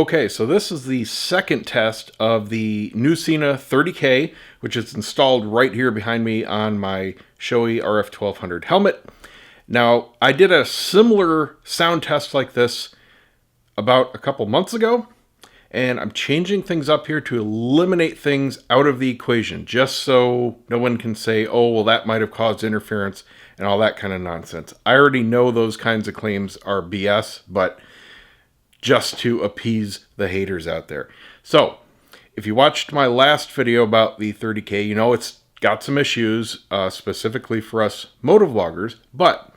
Okay, so this is the second test of the new SENA 30K, which is installed right here behind me on my Shoei RF1200 helmet. Now, I did a similar sound test like this about a couple months ago, and I'm changing things up here to eliminate things out of the equation, just so no one can say, oh, well, that might have caused interference and all that kind of nonsense. I already know those kinds of claims are BS, but just to appease the haters out there. So, if you watched my last video about the 30K, you know it's got some issues, specifically for us motovloggers, but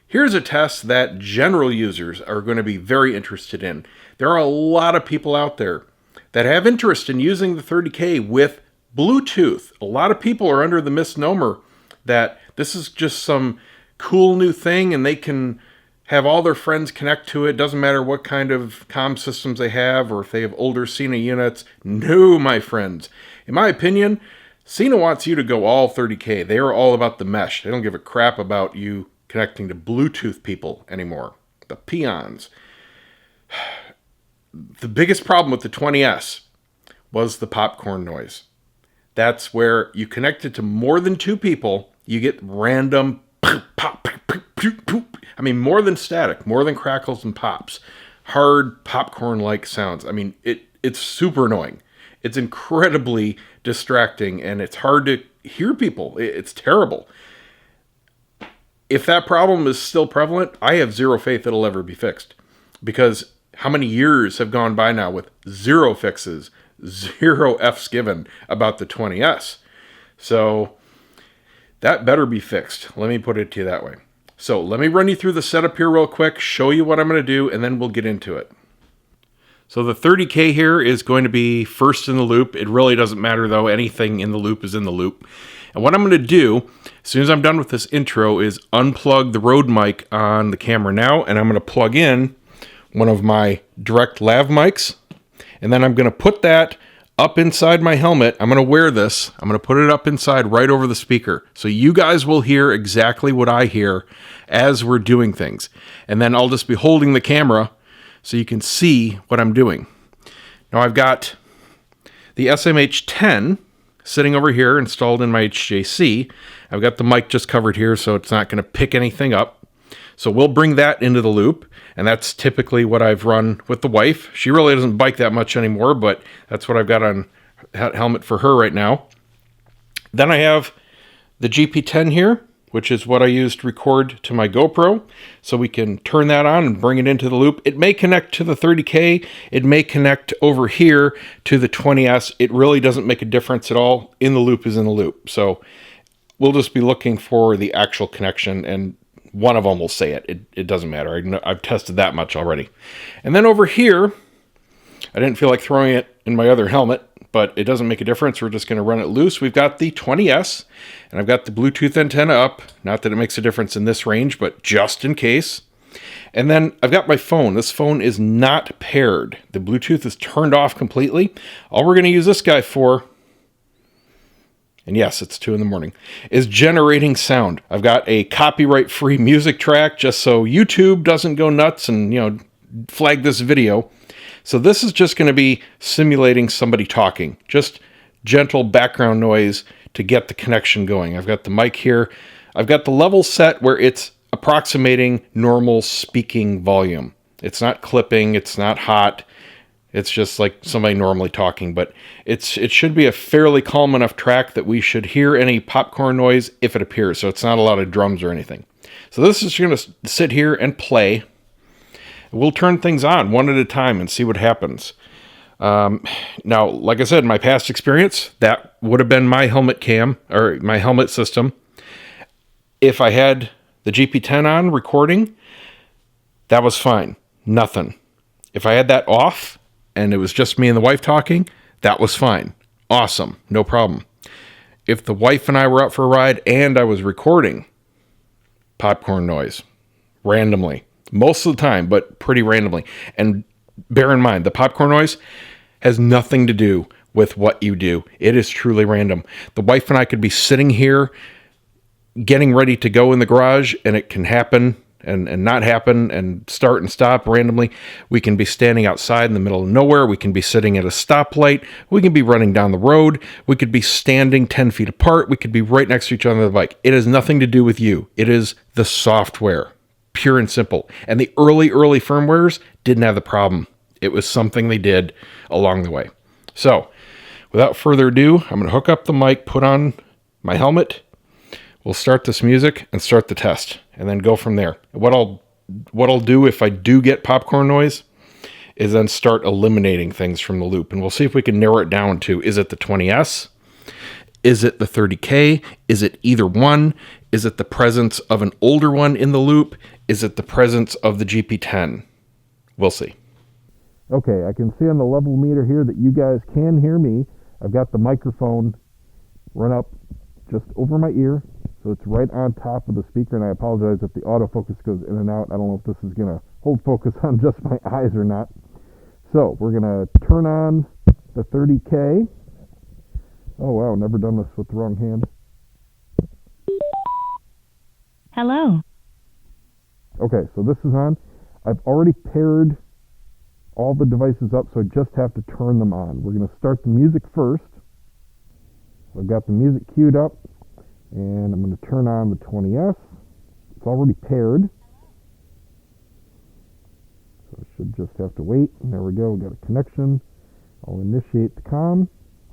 here's a test that general users are going to be very interested in. There are a lot of people out there that have interest in using the 30K with Bluetooth. A lot of people are under the misnomer that this is just some cool new thing and they can have all their friends connect to it. Doesn't matter what kind of comm systems they have or if they have older SENA units. No, my friends. In my opinion, SENA wants you to go all 30K. They are all about the mesh. They don't give a crap about you connecting to Bluetooth people anymore. The peons. The biggest problem with the 20S was the popcorn noise. That's where you connect it to more than two people, you get random pop, I mean, more than static, more than crackles and pops. Hard popcorn-like sounds. I mean, it's super annoying. It's incredibly distracting, and it's hard to hear people. It's terrible. If that problem is still prevalent, I have zero faith it'll ever be fixed. Because how many years have gone by now with zero fixes, zero F's given about the 20S? So that better be fixed. Let me put it to you that way. So let me run you through the setup here real quick, show you what I'm going to do, and then we'll get into it. So the 30K here is going to be first in the loop. It really doesn't matter though. Anything in the loop is in the loop. And what I'm going to do, as soon as I'm done with this intro, is unplug the Rode mic on the camera now, and I'm going to plug in one of my direct lav mics, and then I'm going to put that up inside my helmet. I'm going to wear this. I'm going to put it up inside right over the speaker. So you guys will hear exactly what I hear as we're doing things. And then I'll just be holding the camera so you can see what I'm doing. Now I've got the SMH-10 sitting over here installed in my HJC. I've got the mic just covered here so it's not going to pick anything up. So we'll bring that into the loop. And that's typically what I've run with the wife. She really doesn't bike that much anymore, but that's what I've got on helmet for her right now. Then I have the GP10 here, which is what I use to record to my GoPro. So we can turn that on and bring it into the loop. It may connect to the 30K. It may connect over here to the 20S. It really doesn't make a difference at all. In the loop is in the loop. So we'll just be looking for the actual connection, and one of them will say it. It doesn't matter. I've tested that much already. And then over here, I didn't feel like throwing it in my other helmet, but it doesn't make a difference. We're just going to run it loose. We've got the 20S, and I've got the Bluetooth antenna up. Not that it makes a difference in this range, but just in case. And then I've got my phone. This phone is not paired. The Bluetooth is turned off completely. All we're going to use this guy for, and yes, it's 2 a.m, is generating sound. I've got a copyright-free music track just so YouTube doesn't go nuts and, flag this video. So this is just going to be simulating somebody talking. Just gentle background noise to get the connection going. I've got the mic here. I've got the level set where it's approximating normal speaking volume. It's not clipping. It's not hot. It's just like somebody normally talking, but it should be a fairly calm enough track that we should hear any popcorn noise if it appears. So it's not a lot of drums or anything. So this is going to sit here and play. We'll turn things on one at a time and see what happens. Now, like I said, my past experience, that would have been my helmet cam or my helmet system. If I had the GP10 on recording, that was fine. Nothing. If I had that off, and it was just me and the wife talking, that was fine. Awesome. No problem. If the wife and I were out for a ride and I was recording, popcorn noise. Randomly. Most of the time, but pretty randomly. And bear in mind, the popcorn noise has nothing to do with what you do. It is truly random. The wife and I could be sitting here getting ready to go in the garage, and it can happen and not happen and start and stop randomly. We can be standing outside in the middle of nowhere. We can be sitting at a stoplight. We can be running down the road. We could be standing 10 feet apart. We could be right next to each other on the bike. It has nothing to do with you. It is the software, pure and simple. And the early firmwares didn't have the problem. It was something they did along the way. So without further ado, I'm going to hook up the mic, put on my helmet. We'll start this music and start the test and then go from there. What I'll do if I do get popcorn noise is then start eliminating things from the loop. And we'll see if we can narrow it down to, is it the 20S? Is it the 30K? Is it either one? Is it the presence of an older one in the loop? Is it the presence of the GP10? We'll see. Okay, I can see on the level meter here that you guys can hear me. I've got the microphone run up just over my ear, so it's right on top of the speaker, and I apologize if the autofocus goes in and out. I don't know if this is going to hold focus on just my eyes or not. So we're going to turn on the 30K. Oh wow, never done this with the wrong hand. Hello. Okay, so this is on. I've already paired all the devices up, so I just have to turn them on. We're going to start the music first. I've got the music queued up, and I'm going to turn on the 20S. It's already paired, so I should just have to wait. And there we go, we got a connection. I'll initiate the comm.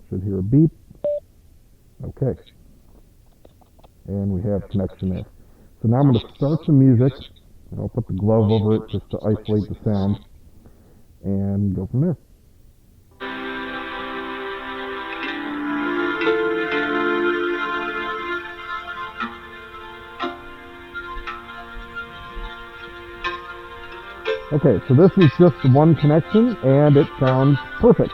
Should hear a beep. Okay, and we have connection there. So now I'm going to start the music, and I'll put the glove over it just to isolate the sound, and go from there. Okay, so this is just the one connection, and it sounds perfect.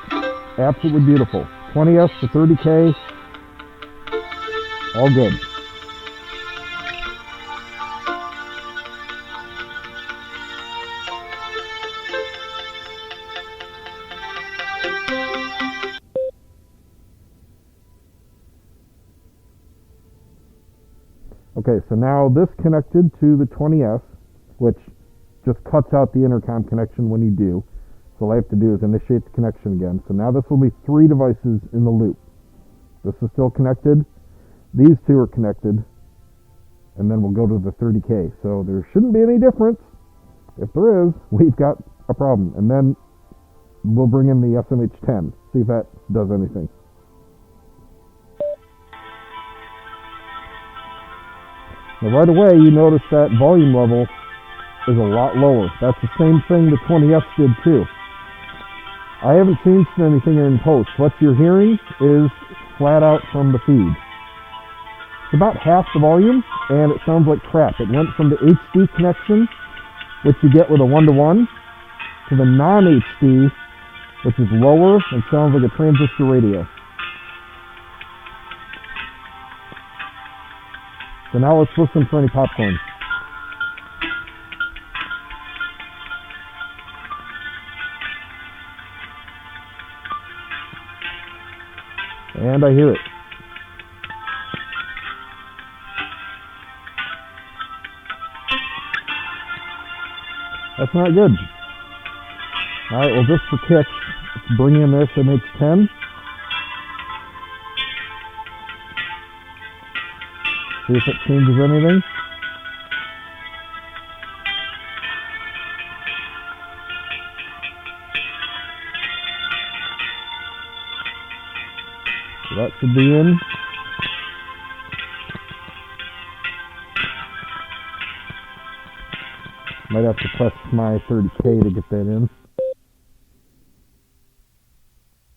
Absolutely beautiful. 20S to 30K, all good. Okay, so now this connected to the 20S, which just cuts out the intercom connection when you do. So all I have to do is initiate the connection again. So now this will be 3 devices in the loop. This is still connected. These 2 are connected. And then we'll go to the 30K. So there shouldn't be any difference. If there is, we've got a problem. And then we'll bring in the SMH-10, see if that does anything. Now right away, you notice that volume level is a lot lower. That's the same thing the 20S did too. I haven't changed anything in post. What you're hearing is flat out from the feed. It's about half the volume, and it sounds like crap. It went from the HD connection, which you get with a 1-to-1, to the non-HD, which is lower and sounds like a transistor radio. So now let's listen for any popcorn. And I hear it. That's not good. Alright, well just for kicks, let's bring in the SMH-10. See if it changes anything. So that should be in. Might have to press my 30K to get that in.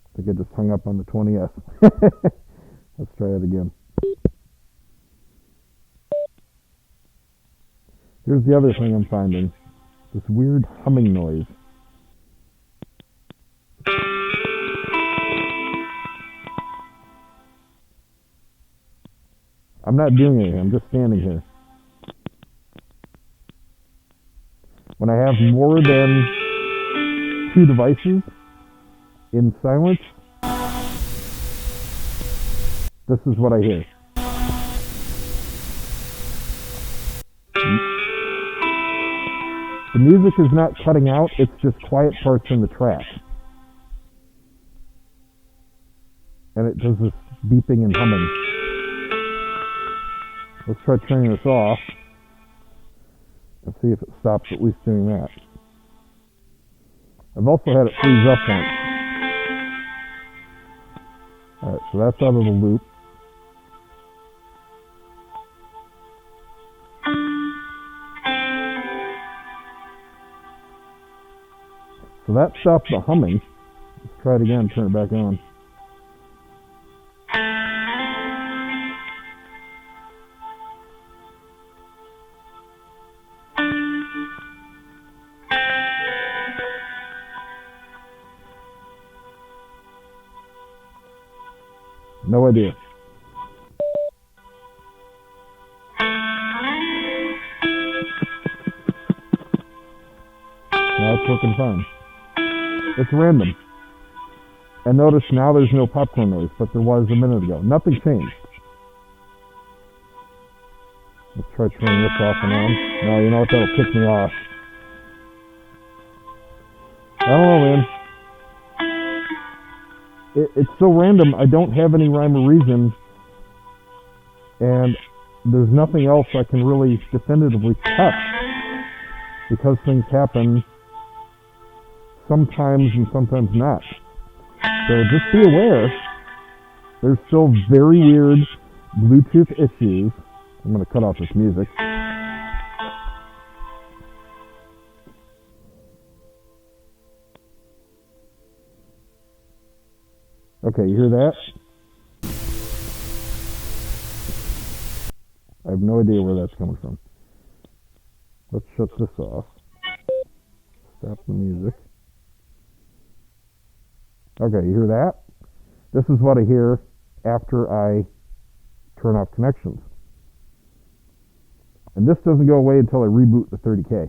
I think I just hung up on the 20S. Let's try it again. Here's the other thing I'm finding. This weird humming noise. I'm not doing anything, I'm just standing here. When I have more than 2 devices in silence, this is what I hear. The music is not cutting out, it's just quiet parts in the track. And it does this beeping and humming. Let's try turning this off. Let's see if it stops at least doing that. I've also had it freeze up once. Alright, so that's out of the loop. So that stopped the humming. Let's try it again, turn it back on. No idea. Now it's working fine. It's random. And notice now there's no popcorn noise, but there was a minute ago. Nothing changed. Let's try turning this off and on. No, you know what? That'll kick me off. I don't know, man. It's so random. I don't have any rhyme or reason. And there's nothing else I can really definitively test. Because things happen sometimes and sometimes not. So just be aware, there's still very weird Bluetooth issues. I'm going to cut off this music. Okay, you hear that? I have no idea where that's coming from. Let's shut this off. Stop the music. Okay, you hear that? This is what I hear after I turn off connections. And this doesn't go away until I reboot the 30K.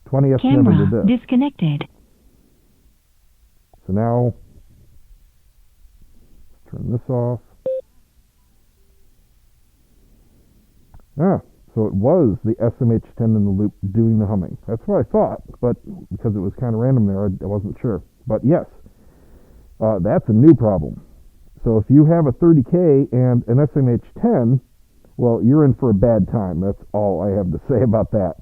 20S never did Camera this. disconnected. So now, let's turn this off. So it was the SMH-10 in the loop doing the humming. That's what I thought, but because it was kind of random there, I wasn't sure. But yes, that's a new problem. So if you have a 30K and an SMH-10, well, you're in for a bad time. That's all I have to say about that.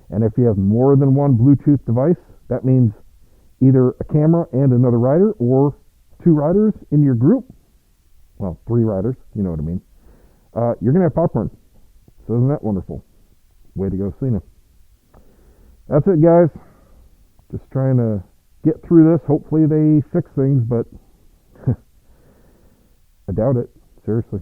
And if you have more than one Bluetooth device, that means either a camera and another rider, or two riders in your group. Well, three riders, you know what I mean. You're going to have popcorn. So isn't that wonderful? Way to go, SENA. That's it, guys. Just trying to get through this. Hopefully they fix things, but I doubt it. Seriously.